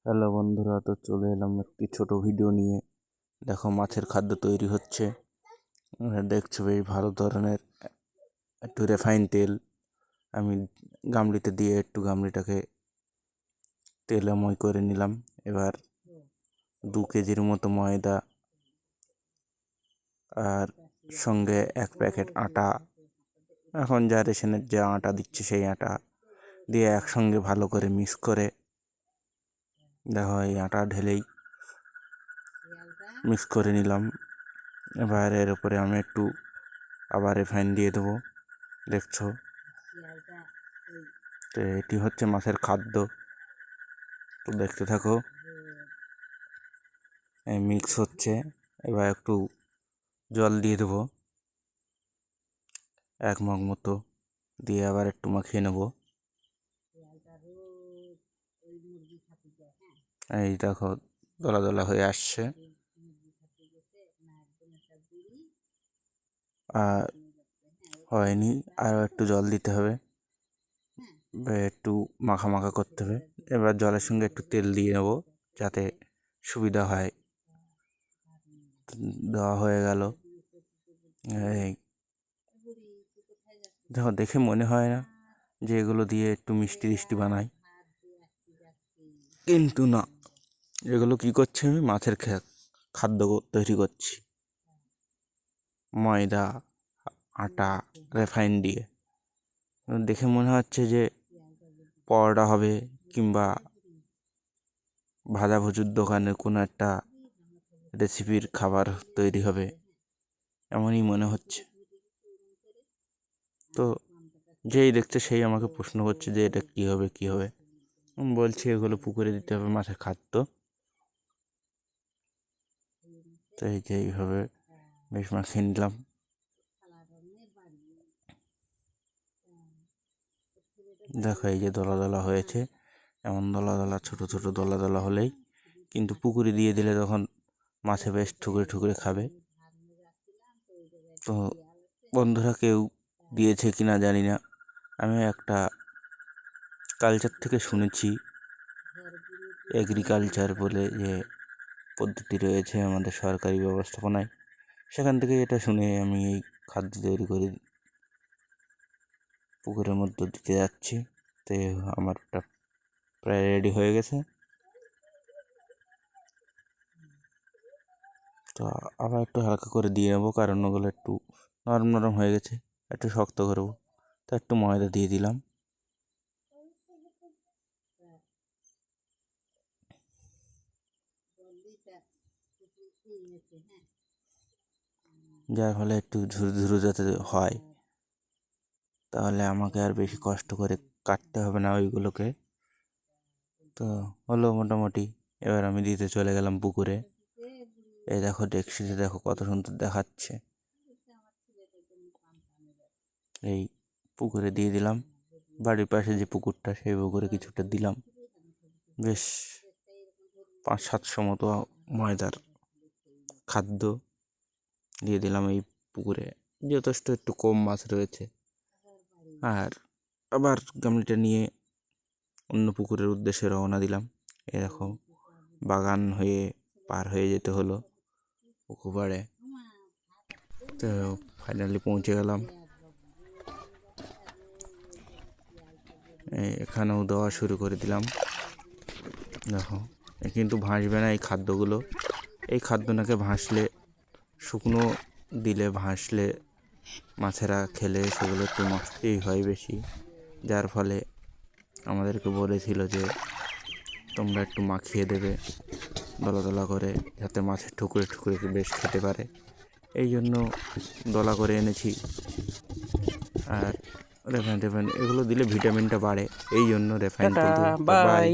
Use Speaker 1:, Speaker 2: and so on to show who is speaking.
Speaker 1: Hello বন্ধুরা, তো চলে এলাম একটি ছোট ভিডিও নিয়ে। দেখো মাছের খাদ্য তৈরি হচ্ছে। দেখছো বেশ ভালো ধরনের একটু রিফাইন তেল আমি গামলিতে দিয়ে একটু গামলিটাকে তেলময় করে নিলাম। এবার 2 কেজির মতো ময়দা আর সঙ্গে 1 প্যাকেট আটা, এখন যা রেশনের যে আটা দিচ্ছে সেই আটা দিয়ে একসঙ্গে ভালো করে মিক্স করে দেখো এই আটা ঢেলেই মিক্স করে নিলাম। এবার এর উপরে আমি একটু আবার রিফাইন দিয়ে দেবো। দেখছো, তো এটি হচ্ছে মাছের খাদ্য। তো দেখতে থাকো, এই মিক্স হচ্ছে। এবার একটু জল দিয়ে দেবো 1 মগ মতো, দিয়ে আবার একটু মাখিয়ে নেব। এই দেখো দলা দলা হয়ে আসছে। আর হয়নি, আরও একটু জল দিতে হবে, একটু মাখা মাখা করতে হবে। এবার জলের সঙ্গে একটু তেল দিয়ে নেবো যাতে সুবিধা হয়। দেওয়া হয়ে গেল। এই দেখো, দেখে মনে হয় না যে এগুলো দিয়ে একটু মিষ্টি মিষ্টি বানাই, কিন্তু না, এগুলো কি করছি, আমি মাছের খাদ্য তৈরি করছি ময়দা, আটা, রিফাইন দিয়ে। দেখে মনে হচ্ছে যে পরোটা হবে কিংবা ভাজাভুজির দোকানে কোনো একটা রেসিপির খাবার তৈরি হবে, এমনই মনে হচ্ছে। তো যেই দেখছে সেই আমাকে প্রশ্ন করছে যে এটা কী হবে কী হবে। আমি বলছি এগুলো পুকুরে দিতে হবে মাছের খাদ্য। তো এই যে এইভাবে বেশ মাখিয়ে নিলাম। দেখো এই যে দলা দলা হয়েছে, এমন দলা দলা ছোটো ছোটো দলা দলা হলেই কিন্তু পুকুরে দিয়ে দিলে তখন মাছে বেশ ঠুকরে ঠুকরে খাবে। তো বন্ধুরা কেউ দিয়েছে কি না জানি না, আমি একটা কালচার থেকে শুনেছি, এগ্রিকালচার বলে যে পদ্ধতি রয়েছে আমাদের সরকারি ব্যবস্থাপনায়, সেখান থেকে এটা শুনে আমি এই খাদ্য তৈরি করে পুকুরের মধ্যে দিতে যাচ্ছি। তো আমারটা প্রায় রেডি হয়ে গেছে। তো আবার একটু হালকা করে দিয়ে নেবো, কারণ ওগুলো একটু নরম নরম হয়ে গেছে, একটু শক্ত করবো। তো একটু ময়দা দিয়ে দিলাম, যার ফলে একটু ঝুরো ঝুরো যাতে হয়, তাহলে আমাকে আর বেশি কষ্ট করে কাটতে হবে না ওইগুলোকে। তো হলো মোটামুটি। এবার আমি দিতে চলে গেলাম পুকুরে। এই দেখো ডেকচিতে দেখো কত সুন্দর দেখাচ্ছে। এই পুকুরে দিয়ে দিলাম, বাড়ির পাশে যে পুকুরটা সেই পুকুরে কিছুটা দিলাম, বেশ 500-700 মতো ময়দার খাদ্য দিয়ে দিলাম এই পুকুরে। যথেষ্ট একটু কম মাছ রয়েছে। আর আবার গামলিটা নিয়ে অন্য পুকুরের উদ্দেশ্যে রওনা দিলাম। এরকম বাগান হয়ে পার হয়ে যেতে হলো পুকুর পাড়ে। তো ফাইনালি পৌঁছে গেলাম। এখানেও দেওয়া শুরু করে দিলাম। দেখো কিন্তু ভাসবে না এই খাদ্যগুলো। এই খাদ্য নাকি ভাসলে, শুকনো দিলে ভাসলে মাছেরা খেলে সেগুলো একটু নষ্টই হয় বেশি, যার ফলে আমাদেরকে বলেছিল যে তোমরা একটু মাখিয়ে দেবে দলা দলা করে, যাতে মাছের ঠুকরে ঠুকরে বেশ খেতে পারে। এই জন্য দলা করে এনেছি। আর রেফাইন এগুলো দিলে ভিটামিনটা বাড়ে, এই জন্য রেফাইন তেল দিলাম। বাই।